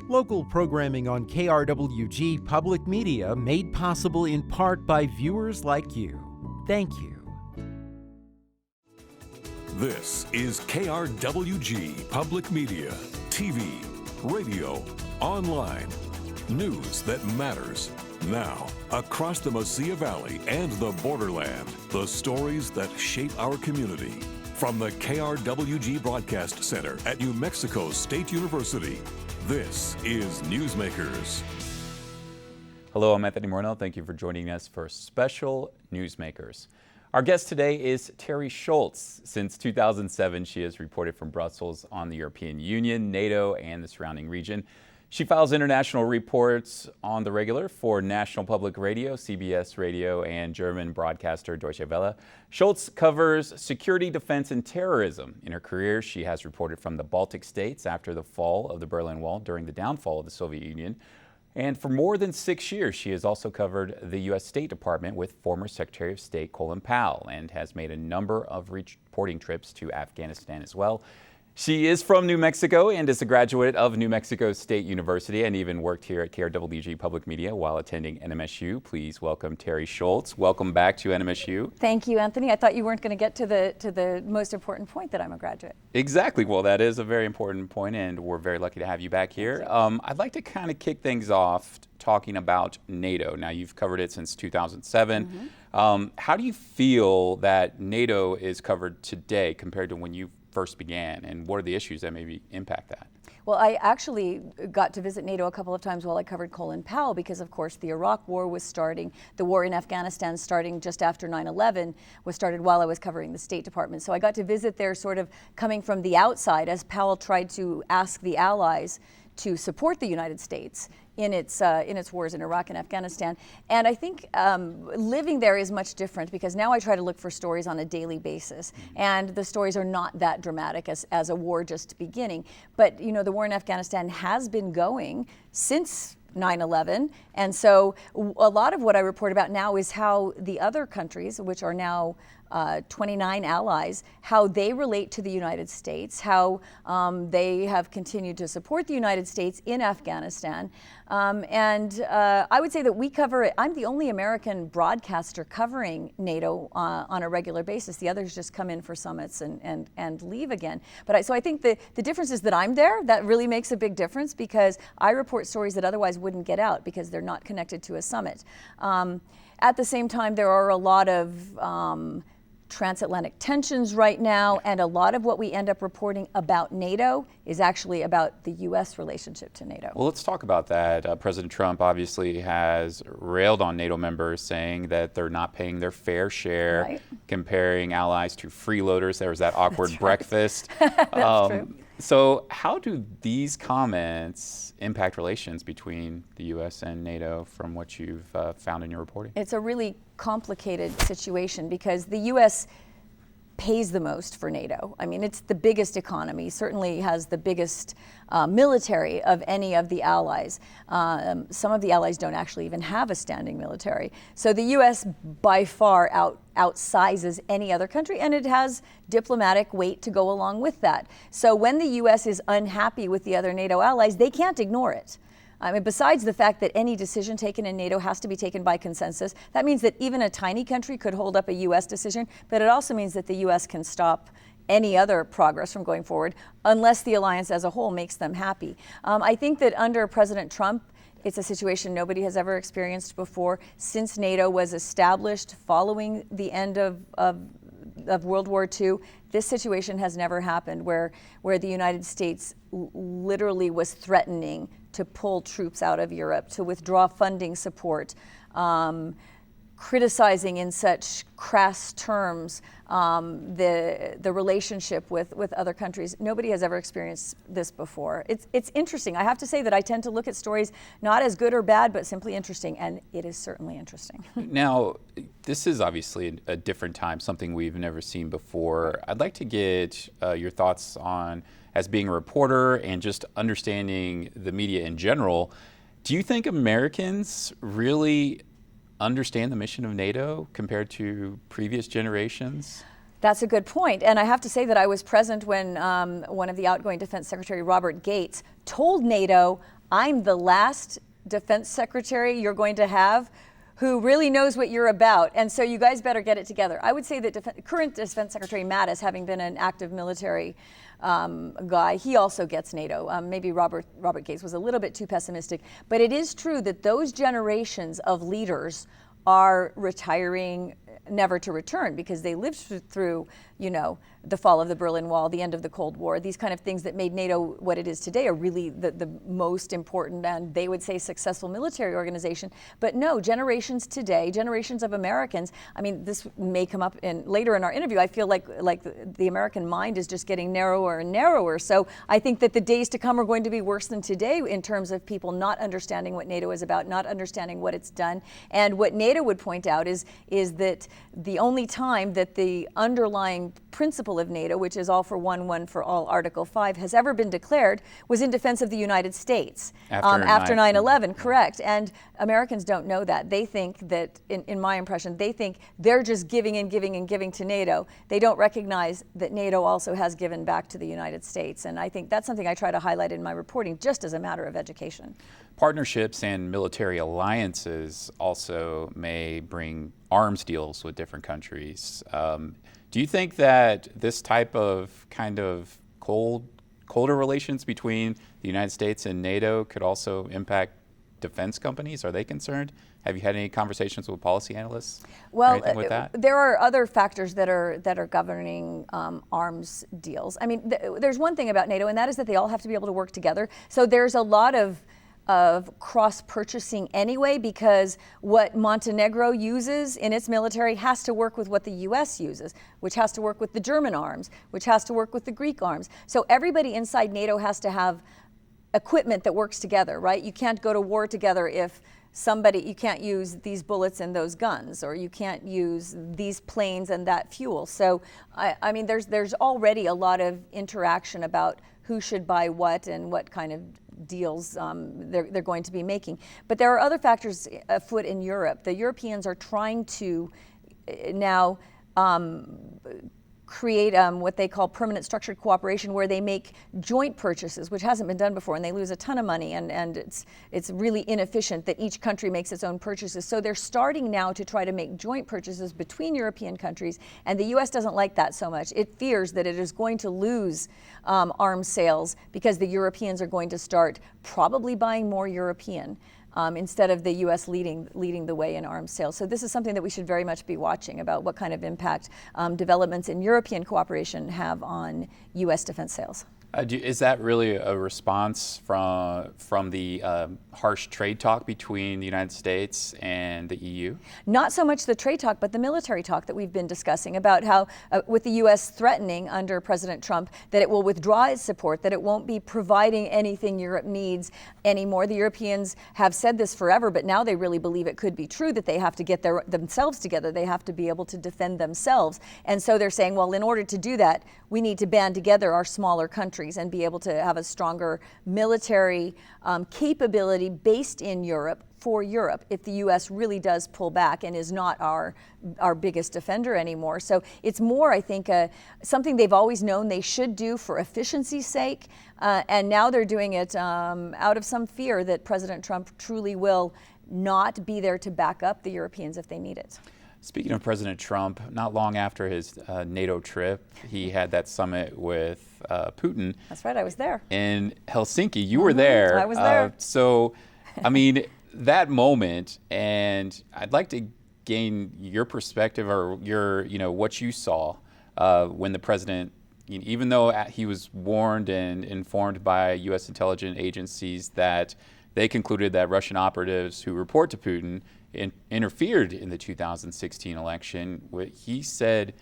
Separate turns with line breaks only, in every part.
Local programming on KRWG Public Media made possible in part by viewers like you. Thank you.
This is KRWG Public Media, TV, radio, online. News that matters. Now, across the Mesilla Valley and the borderland, the stories that shape our community. From the KRWG Broadcast Center at New Mexico State University, this is Newsmakers.
Hello, I'm Anthony Moreno. Thank you for joining us for special Newsmakers. Our guest today is Teri Schultz. Since 2007, she has reported from Brussels on the European Union, NATO, and the surrounding region. She files international reports on the regular for National Public Radio, CBS Radio, and German Broadcaster Deutsche Welle. Schultz covers security, defense, and terrorism. In her career, she has reported from the Baltic states after the fall of the Berlin Wall during the downfall of the Soviet Union. And for more than 6 years, she has also covered the U.S. State Department with former Secretary of State Colin Powell and has made a number of reporting trips to Afghanistan as well. She is from New Mexico and is a graduate of New Mexico State University and even worked here at KRWG Public Media while attending NMSU. Please welcome Teri Schultz. Welcome back to NMSU.
Thank you, Anthony. I thought you weren't going to get to the most important point, that I'm a graduate.
Exactly. Well, that is a very important point, and we're very lucky to have you back here. I'd like to kind of kick things off talking about NATO. Now, you've covered it since 2007. How do you feel that NATO is covered today compared to when you first began, and what are the issues that maybe impact that?
Well, I actually got to visit NATO a couple of times while I covered Colin Powell because, of course, the Iraq War was starting. The war in Afghanistan starting just after 9/11 was started while I was covering the State Department. So I got to visit there sort of coming from the outside as Powell tried to ask the allies to support the United States in its wars in Iraq and Afghanistan. And I think living there is much different because now I try to look for stories on a daily basis. And the stories are not that dramatic as a war just beginning. But, you know, the war in Afghanistan has been going since 9/11. And so a lot of what I report about now is how the other countries, which are now 29 allies, how they relate to the United States, how they have continued to support the United States in Afghanistan. And I would say that we cover it. I'm the only American broadcaster covering NATO on a regular basis. The others just come in for summits and leave again. But so I think the difference is that I'm there. That really makes a big difference because I report stories that otherwise wouldn't get out because they're not connected to a summit. At the same time, there are a lot of transatlantic tensions right now, and a lot of what we end up reporting about NATO is actually about the U.S. relationship to NATO.
Well, let's talk about that. President Trump obviously has railed on NATO members, saying that they're not paying their fair share, comparing allies to freeloaders. There was that awkward breakfast.
That's true.
So how do these comments impact relations between the U.S. and NATO from what you've found in your reporting?
It's a really complicated situation because the U.S. pays the most for NATO. I mean, it's the biggest economy, certainly has the biggest military of any of the allies. Some of the allies don't actually even have a standing military. So the U.S. by far outsizes any other country, and it has diplomatic weight to go along with that. So when the U.S. is unhappy with the other NATO allies, they can't ignore it. I mean, besides the fact that any decision taken in NATO has to be taken by consensus, that means that even a tiny country could hold up a U.S. decision, but it also means that the U.S. can stop any other progress from going forward unless the alliance as a whole makes them happy. I think that under President Trump, it's a situation nobody has ever experienced before. Since NATO was established following the end of World War II, this situation has never happened where the United States literally was threatening to pull troops out of Europe, to withdraw funding support, criticizing in such crass terms the relationship with other countries. Nobody has ever experienced this before. It's interesting. I have to say that I tend to look at stories not as good or bad, but simply interesting, and it is certainly interesting.
Now, this is obviously a different time, something we've never seen before. I'd like to get your thoughts on, as being a reporter and just understanding the media in general, do you think Americans really understand the mission of NATO compared to previous generations?
That's a good point. And I have to say that I was present when one of the outgoing Defense Secretary, Robert Gates, told NATO, I'm the last defense secretary you're going to have who really knows what you're about. And so you guys better get it together. I would say that current Defense Secretary Mattis, having been an active military guy, he also gets NATO. Maybe Robert Gates was a little bit too pessimistic, but it is true that those generations of leaders are retiring never to return because they lived through, the fall of the Berlin Wall, the end of the Cold War, these kind of things that made NATO what it is today are really the most important and they would say successful military organization. But no, generations today, generations of Americans, I mean, this may come up later in our interview, I feel like the American mind is just getting narrower and narrower. So I think that the days to come are going to be worse than today in terms of people not understanding what NATO is about, not understanding what it's done. And what NATO would point out is that the only time that the underlying principle of NATO, which is all for one, one for all, Article 5, has ever been declared was in defense of the United States after 9/11, correct. And Americans don't know that. They think that, in my impression, they think they're just giving and giving and giving to NATO. They don't recognize that NATO also has given back to the United States. And I think that's something I try to highlight in my reporting just as a matter of education.
Partnerships and military alliances also may bring arms deals with different countries. Do you think that this type of kind of colder relations between the United States and NATO could also impact defense companies? Are they concerned? Have you had any conversations with policy analysts?
Well,
with that?
There are other factors that are governing arms deals. I mean, there's one thing about NATO, and that is that they all have to be able to work together. So there's a lot of cross-purchasing anyway, because what Montenegro uses in its military has to work with what the US uses, which has to work with the German arms, which has to work with the Greek arms. So everybody inside NATO has to have equipment that works together, right? You can't go to war together if you can't use these bullets and those guns, or you can't use these planes and that fuel. So I mean, there's already a lot of interaction about who should buy what and what kind of deals they're going to be making. But there are other factors afoot in Europe. The Europeans are trying to now create what they call permanent structured cooperation, where they make joint purchases, which hasn't been done before, and they lose a ton of money, and it's really inefficient that each country makes its own purchases. So they're starting now to try to make joint purchases between European countries, and the US doesn't like that so much. It fears that it is going to lose arms sales because the Europeans are going to start probably buying more European. Instead of the U.S. leading the way in arms sales. So this is something that we should very much be watching about what kind of impact developments in European cooperation have on U.S. defense sales.
Is that really a response from the harsh trade talk between the United States and the EU?
Not so much the trade talk, but the military talk that we've been discussing about how, with the U.S. threatening under President Trump that it will withdraw its support, that it won't be providing anything Europe needs anymore. The Europeans have said this forever, but now they really believe it could be true, that they have to get themselves together. They have to be able to defend themselves. And so they're saying, well, in order to do that, we need to band together our smaller countries and be able to have a stronger military capability based in Europe for Europe if the U.S. really does pull back and is not our biggest defender anymore. So it's more, I think, something they've always known they should do for efficiency's sake, and now they're doing it out of some fear that President Trump truly will not be there to back up the Europeans if they need it.
Speaking of President Trump, not long after his NATO trip, he had that summit with Putin.
That's right, I was there.
In Helsinki. You were there.
I was there.
So, I mean, that moment, and I'd like to gain your perspective or your, what you saw when the president, even though he was warned and informed by U.S. intelligence agencies that they concluded that Russian operatives who report to Putin interfered in the 2016 election. He said,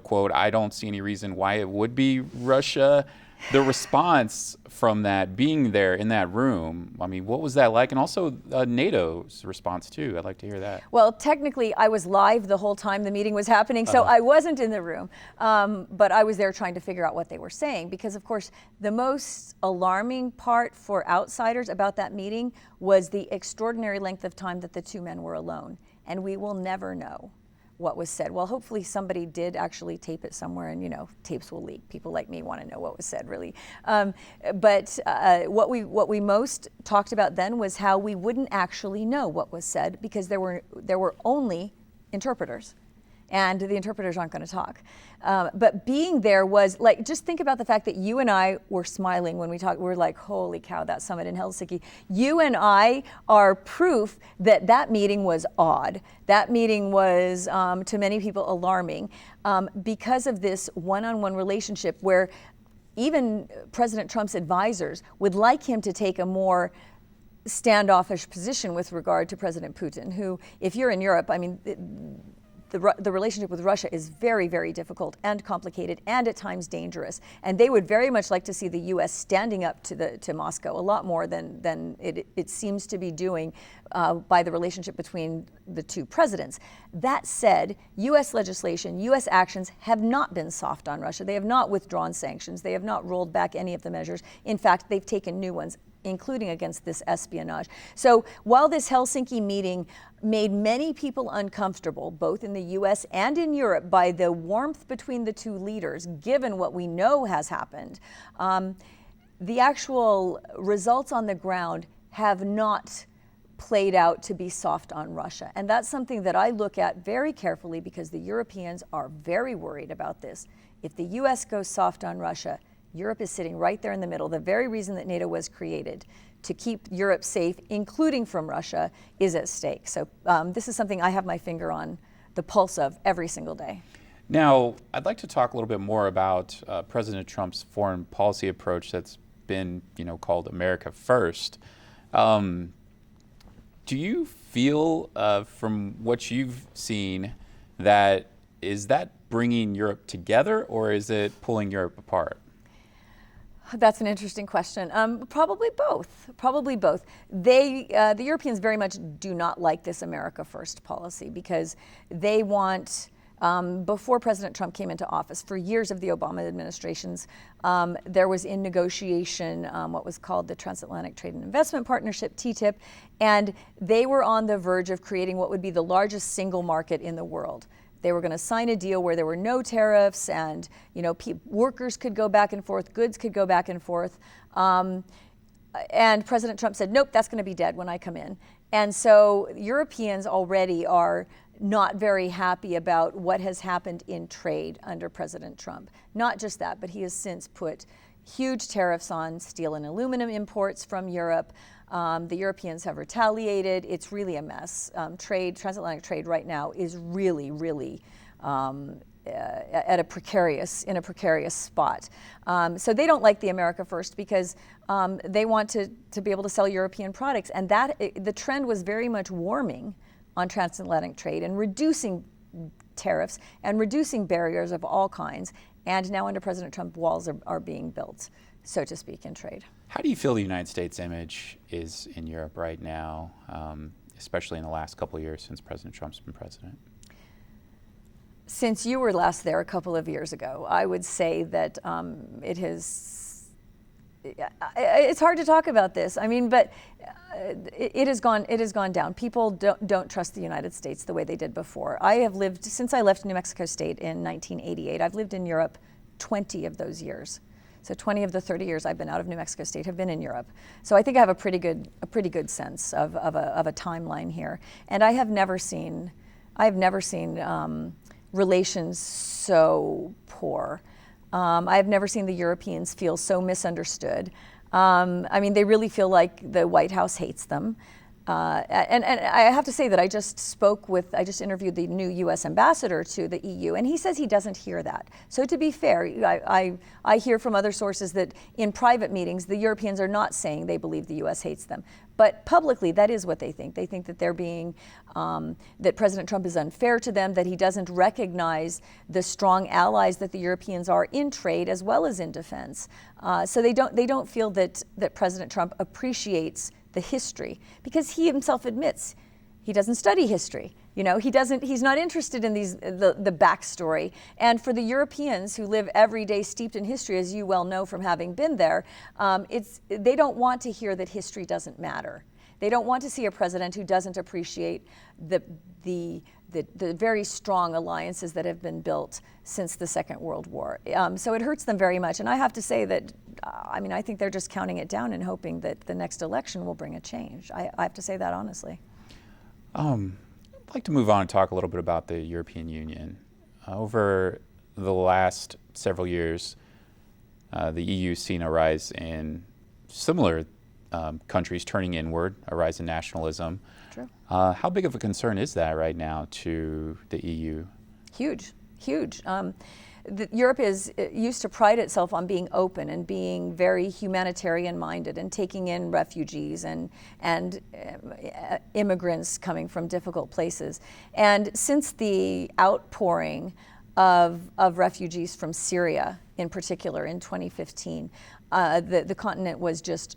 quote, "I don't see any reason why it would be Russia." The response from that, being there in that room, I mean, what was that like? And also NATO's response too. I'd like to hear that.
Well, technically, I was live the whole time the meeting was happening, so I wasn't in the room. But I was there trying to figure out what they were saying, because of course, the most alarming part for outsiders about that meeting was the extraordinary length of time that the two men were alone. And we will never know what was said. Well, hopefully somebody did actually tape it somewhere, and tapes will leak. People like me want to know what was said, really. But what we most talked about then was how we wouldn't actually know what was said because there were only interpreters, and the interpreters aren't going to talk. But being there was like, just think about the fact that you and I were smiling when we talked. We're like, holy cow, that summit in Helsinki. You and I are proof that meeting was odd. That meeting was, to many people, alarming because of this one-on-one relationship where even President Trump's advisors would like him to take a more standoffish position with regard to President Putin, who, if you're in Europe, I mean, the relationship with Russia is very, very difficult and complicated and at times dangerous. And they would very much like to see the U.S. standing up to Moscow a lot more than it seems to be doing by the relationship between the two presidents. That said, U.S. legislation, U.S. actions have not been soft on Russia. They have not withdrawn sanctions. They have not rolled back any of the measures. In fact, they've taken new ones, including against this espionage. So while this Helsinki meeting made many people uncomfortable, both in the US and in Europe, by the warmth between the two leaders, given what we know has happened, the actual results on the ground have not played out to be soft on Russia. And that's something that I look at very carefully because the Europeans are very worried about this. If the US goes soft on Russia, Europe is sitting right there in the middle. The very reason that NATO was created, to keep Europe safe, including from Russia, is at stake. So this is something I have my finger on the pulse of every single day.
Now, I'd like to talk a little bit more about President Trump's foreign policy approach that's been, called America First. Do you feel, from what you've seen, is that bringing Europe together, or is it pulling Europe apart?
That's an interesting question. Probably both. The Europeans very much do not like this America First policy because they want, before President Trump came into office, for years of the Obama administrations, there was in negotiation what was called the Transatlantic Trade and Investment Partnership, TTIP, and they were on the verge of creating what would be the largest single market in the world. They were going to sign a deal where there were no tariffs and, workers could go back and forth, goods could go back and forth. And President Trump said, nope, that's going to be dead when I come in. And so Europeans already are not very happy about what has happened in trade under President Trump. Not just that, but he has since put huge tariffs on steel and aluminum imports from Europe. The Europeans have retaliated. It's really a mess. Transatlantic trade right now is really, really in a precarious spot. So they don't like the America First because they want to be able to sell European products. And the trend was very much warming on transatlantic trade and reducing tariffs and reducing barriers of all kinds. And now under President Trump, walls are being built, so to speak, in trade.
How do you feel the United States image is in Europe right now, especially in the last couple of years since President Trump's been president?
Since you were last there a couple of years ago, I would say that it's hard to talk about this. I mean, but it has gone down. People don't trust the United States the way they did before. I have lived, since I left New Mexico State in 1988, I've lived in Europe 20 of those years. So 20 of the 30 years I've been out of New Mexico State have been in Europe. So I think I have a pretty good sense of a timeline here. And I have never seen relations so poor. I've never seen the Europeans feel so misunderstood. I mean, they really feel like the White House hates them. And I have to say that I just interviewed the new U.S. ambassador to the EU, and he says he doesn't hear that. So to be fair, I hear from other sources that in private meetings, the Europeans are not saying they believe the U.S. hates them. But publicly, that is what they think. They think that that President Trump is unfair to them, that he doesn't recognize the strong allies that the Europeans are in trade as well as in defense. So they don't feel that President Trump appreciates the history, because he himself admits he doesn't study history. He's not interested in the backstory. And for the Europeans who live every day steeped in history, as you well know from having been there, they don't want to hear that history doesn't matter. They don't want to see a president who doesn't appreciate the the very strong alliances that have been built since the Second World War. So it hurts them very much. And I have to say that, I think they're just counting it down and hoping that the next election will bring a change. I have to say that honestly.
I'd like to move on and talk a little bit about the European Union. Over the last several years, the EU's seen a rise in similar countries turning inward, a rise in nationalism.
True.
How big of a concern is that right now to the EU?
Huge. Europe used to pride itself on being open and being very humanitarian-minded and taking in refugees and immigrants coming from difficult places. And since the outpouring of refugees from Syria, in particular, in 2015, the continent was just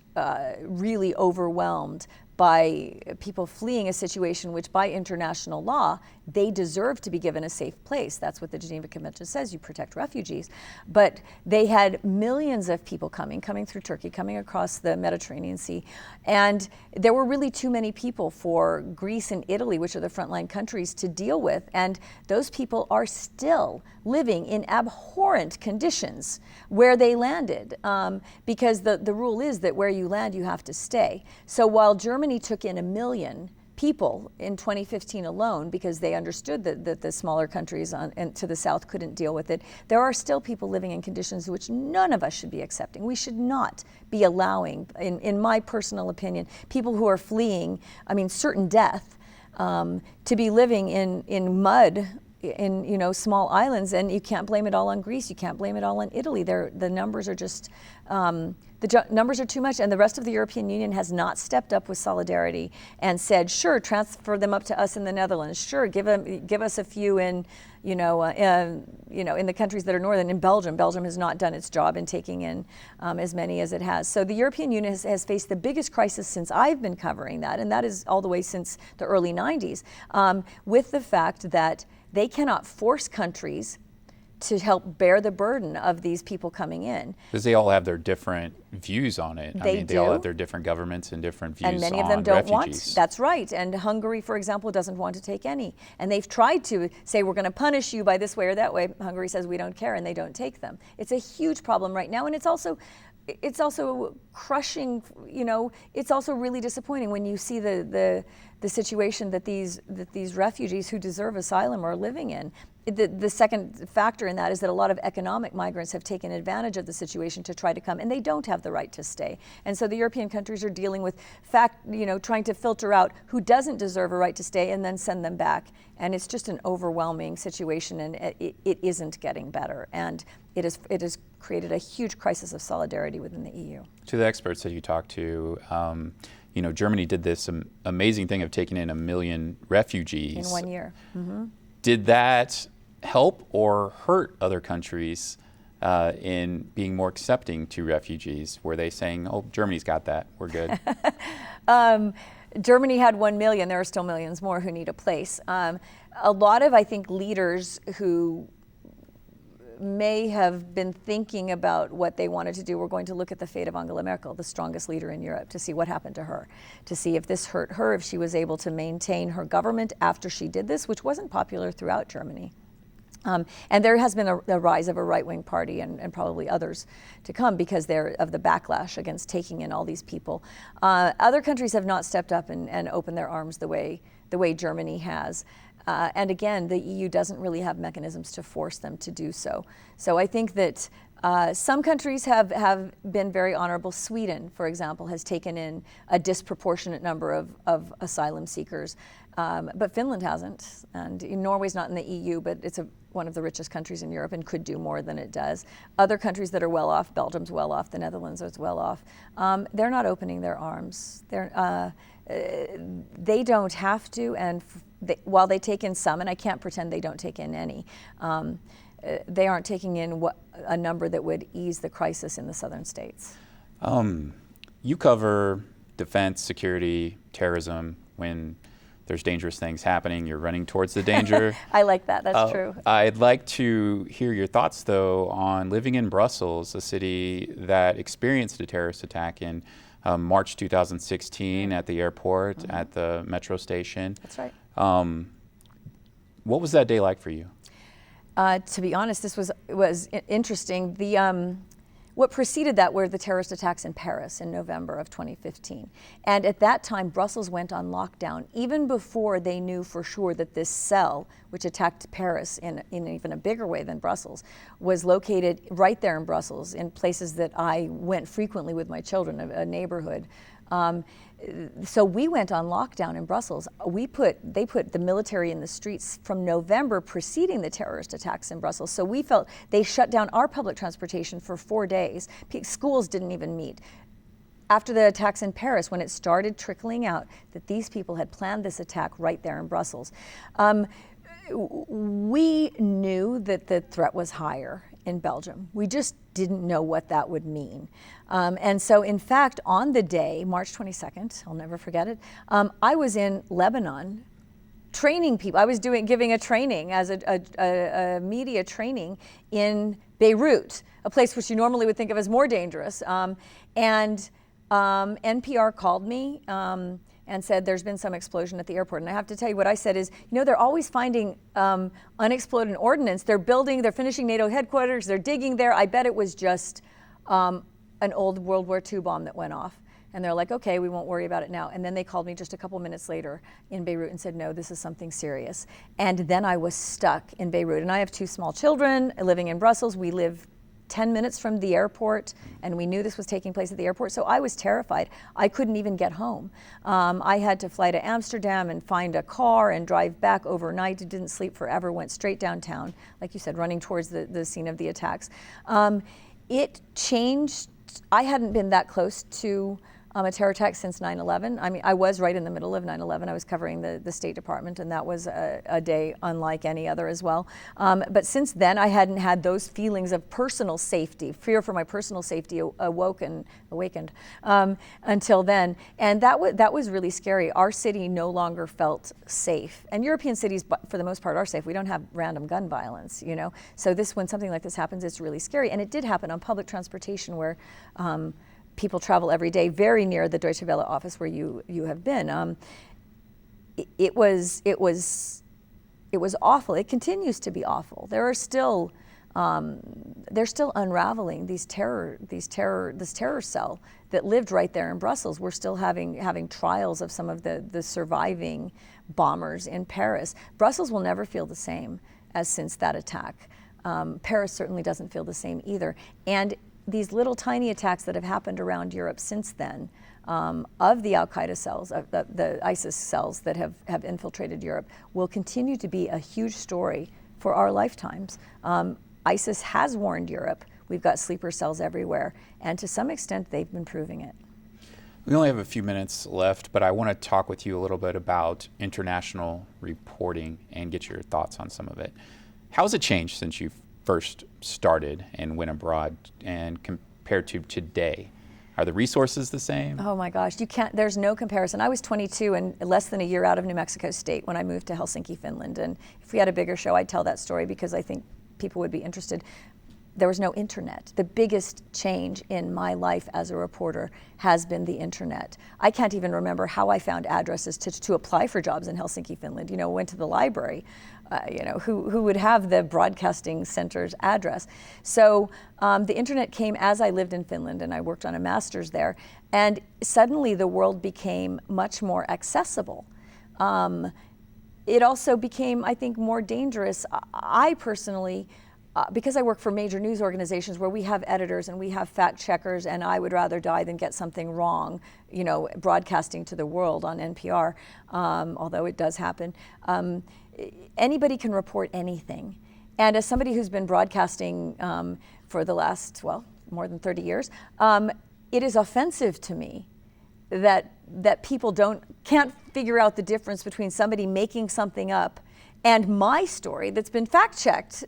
really overwhelmed by people fleeing a situation which, by international law, they deserve to be given a safe place. That's what the Geneva Convention says, you protect refugees. But they had millions of people coming through Turkey, coming across the Mediterranean Sea. And there were really too many people for Greece and Italy, which are the frontline countries, to deal with. And those people are still living in abhorrent conditions where they landed, because the rule is that where you land, you have to stay. So while Germany took in 1 million people in 2015 alone, because they understood that the smaller countries and to the south couldn't deal with it, there are still people living in conditions which none of us should be accepting. We should not be allowing, in my personal opinion, people who are fleeing, certain death, to be living in mud, in small islands. And you can't blame it all on Greece. You can't blame it all on Italy. The numbers are just numbers are too much, and the rest of the European Union has not stepped up with solidarity and said, sure, transfer them up to us in the Netherlands. Sure, give us a few in in the countries that are northern. In Belgium has not done its job in taking in as many as it has. So the European Union has faced the biggest crisis since I've been covering that, and that is all the way since the early 90s, with the fact that they cannot force countries to help bear the burden of these people coming in.
Because they all have their different views on it.
They
all have their different governments and different views on refugees.
And many of them don't want. That's right. And Hungary, for example, doesn't want to take any. And they've tried to say, we're going to punish you by this way or that way. Hungary says, we don't care, and they don't take them. It's a huge problem right now, and it's also crushing. It's also really disappointing when you see the situation that these refugees who deserve asylum are living in. The second factor in that is that a lot of economic migrants have taken advantage of the situation to try to come, and they don't have the right to stay. And so the European countries are dealing with trying to filter out who doesn't deserve a right to stay and then send them back. And it's just an overwhelming situation, and it isn't getting better. And it has created a huge crisis of solidarity within the EU.
To the experts that you talked to, Germany did this amazing thing of taking in 1 million refugees.
In 1 year. Mm-hmm.
Did that help or hurt other countries in being more accepting to refugees? Were they saying, oh, Germany's got that, we're good?
Germany had 1 million. There are still millions more who need a place. A lot of, I think, leaders who may have been thinking about what they wanted to do were going to look at the fate of Angela Merkel, the strongest leader in Europe, to see what happened to her, to see if this hurt her, if she was able to maintain her government after she did this, which wasn't popular throughout Germany. And there has been a rise of a right-wing party and probably others to come because of the backlash against taking in all these people. Other countries have not stepped up and opened their arms the way Germany has. And again, the EU doesn't really have mechanisms to force them to do so. So I think that some countries have been very honorable. Sweden, for example, has taken in a disproportionate number of asylum seekers. But Finland hasn't, and Norway's not in the EU, but it's one of the richest countries in Europe and could do more than it does. Other countries that are well off, Belgium's well off, the Netherlands is well off, they're not opening their arms. They don't have to, and while they take in some, and I can't pretend they don't take in any, they aren't taking in a number that would ease the crisis in the southern states.
You cover defense, security, terrorism. When there's dangerous things happening, you're running towards the danger.
I like that, that's true.
I'd like to hear your thoughts, though, on living in Brussels, a city that experienced a terrorist attack in March 2016 at the airport, at the metro station.
That's right.
What was that day like for you?
To be honest, this was interesting. What preceded that were the terrorist attacks in Paris in November of 2015. And at that time, Brussels went on lockdown, even before they knew for sure that this cell, which attacked Paris in even a bigger way than Brussels, was located right there in Brussels, in places that I went frequently with my children, a neighborhood. So we went on lockdown in Brussels. They put the military in the streets from November preceding the terrorist attacks in Brussels. So we felt they shut down our public transportation for 4 days. Schools didn't even meet. After the attacks in Paris, when it started trickling out that these people had planned this attack right there in Brussels, we knew that the threat was higher in Belgium. We just didn't know what that would mean. And so in fact, on the day, March 22nd, I'll never forget it, I was in Lebanon training people. I was giving a training as a media training in Beirut, a place which you normally would think of as more dangerous. And NPR called me and said there's been some explosion at the airport. And I have to tell you, what I said is, they're always finding unexploded ordnance. They're finishing NATO headquarters, they're digging there. I bet it was just an old World War II bomb that went off. And they're like, okay, we won't worry about it now. And then they called me just a couple minutes later in Beirut and said, no, this is something serious. And then I was stuck in Beirut. And I have 2 small children living in Brussels. We live 10 minutes from the airport, and we knew this was taking place at the airport, so I was terrified. I couldn't even get home. I had to fly to Amsterdam and find a car and drive back overnight. Didn't sleep forever, went straight downtown, like you said, running towards the scene of the attacks. It changed. I hadn't been that close to a terror attack since 9/11. I mean, I was right in the middle of 9/11. I was covering the State Department, and that was a day unlike any other as well. But since then, I hadn't had those feelings of personal safety. Fear for my personal safety awakened until then, and that was really scary. Our city no longer felt safe, and European cities, for the most part, are safe. We don't have random gun violence, So when something like this happens, it's really scary, and it did happen on public transportation where. People travel every day very near the Deutsche Welle office where you have been. It was awful. It continues to be awful. They're still unraveling this terror cell that lived right there in Brussels. We're still having trials of some of the surviving bombers in Paris. Brussels will never feel the same as since that attack. Paris certainly doesn't feel the same either. And these little tiny attacks that have happened around Europe since then, of the Al-Qaeda cells, of the ISIS cells that have infiltrated Europe, will continue to be a huge story for our lifetimes. ISIS has warned Europe. We've got sleeper cells everywhere, and to some extent, they've been proving it.
We only have a few minutes left, but I want to talk with you a little bit about international reporting and get your thoughts on some of it. How has it changed since you've first started and went abroad, and compared to today? Are the resources the same?
Oh my gosh, there's no comparison. I was 22 and less than a year out of New Mexico State when I moved to Helsinki, Finland. And if we had a bigger show, I'd tell that story because I think people would be interested. There was no internet. The biggest change in my life as a reporter has been the internet. I can't even remember how I found addresses to apply for jobs in Helsinki, Finland. Went to the library. Who would have the broadcasting center's address. So the internet came as I lived in Finland, and I worked on a master's there. And suddenly the world became much more accessible. It also became, I think, more dangerous. I personally, because I work for major news organizations where we have editors and we have fact checkers, and I would rather die than get something wrong, broadcasting to the world on NPR, although it does happen. Anybody can report anything. And as somebody who's been broadcasting for the last, more than 30 years, it is offensive to me that people can't figure out the difference between somebody making something up and my story that's been fact-checked,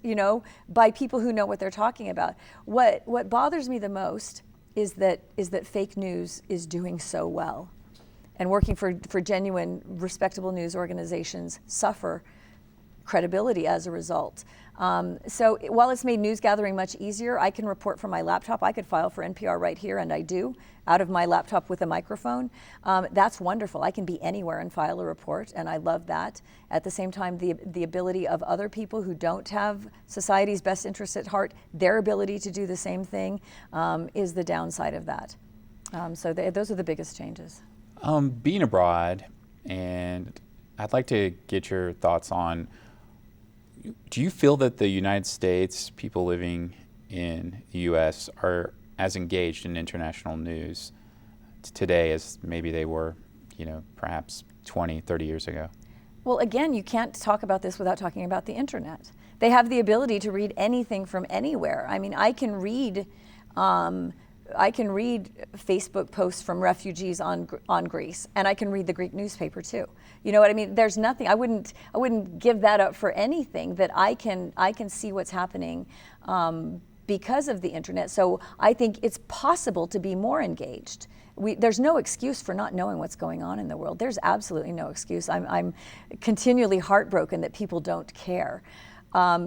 by people who know what they're talking about. What bothers me the most is that fake news is doing so well. And working for genuine, respectable news organizations suffer credibility as a result. So while it's made news gathering much easier, I can report from my laptop. I could file for NPR right here, and I do, out of my laptop with a microphone. That's wonderful. I can be anywhere and file a report, and I love that. At the same time, the ability of other people who don't have society's best interests at heart, their ability to do the same thing is the downside of that. So those are the biggest changes.
Being abroad, and I'd like to get your thoughts on, do you feel that the United States, people living in the U.S., are as engaged in international news today as maybe they were, perhaps 20, 30 years ago?
Well, again, you can't talk about this without talking about the internet. They have the ability to read anything from anywhere. I mean, I can read Facebook posts from refugees on Greece, and I can read the Greek newspaper too. You know what I mean? There's nothing. I wouldn't give that up for anything. That I can see what's happening because of the internet. So I think it's possible to be more engaged. There's no excuse for not knowing what's going on in the world. There's absolutely no excuse. I'm continually heartbroken that people don't care.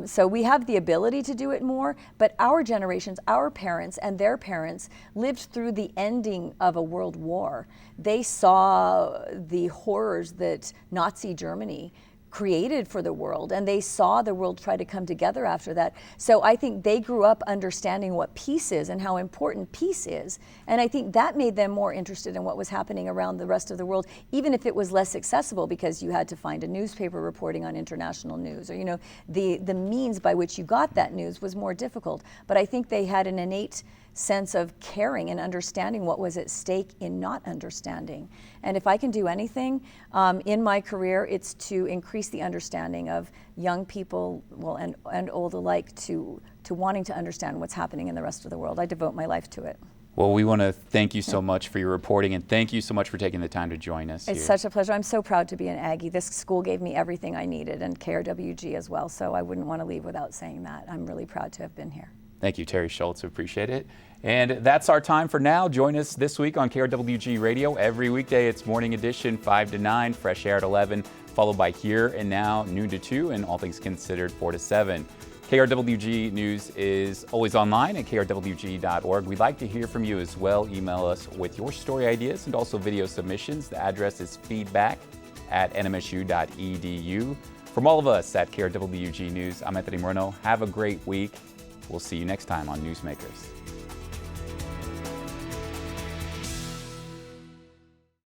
So we have the ability to do it more, but our generations, our parents and their parents lived through the ending of a world war. They saw the horrors that Nazi Germany created for the world, and they saw the world try to come together after that. So I think they grew up understanding what peace is and how important peace is. And I think that made them more interested in what was happening around the rest of the world, even if it was less accessible because you had to find a newspaper reporting on international news, or the means by which you got that news was more difficult. But I think they had an innate sense of caring and understanding what was at stake in not understanding. And if I can do anything in my career, it's to increase the understanding of young people, and old alike, to wanting to understand what's happening in the rest of the world. I devote my life to it.
Well, we want to thank you so much for your reporting, and thank you so much for taking the time to join us.
It's such a pleasure. I'm so proud to be an Aggie. This school gave me everything I needed, and KRWG as well, so I wouldn't want to leave without saying that. I'm really proud to have been here.
Thank you, Teri Schultz. Appreciate it. And that's our time for now. Join us this week on KRWG Radio. Every weekday, it's Morning Edition, 5 to 9, Fresh Air at 11, followed by Here and Now, noon to 2, and All Things Considered, 4 to 7. KRWG News is always online at krwg.org. We'd like to hear from you as well. Email us with your story ideas and also video submissions. The address is feedback@nmsu.edu. From all of us at KRWG News, I'm Anthony Moreno. Have a great week. We'll see you next time on Newsmakers.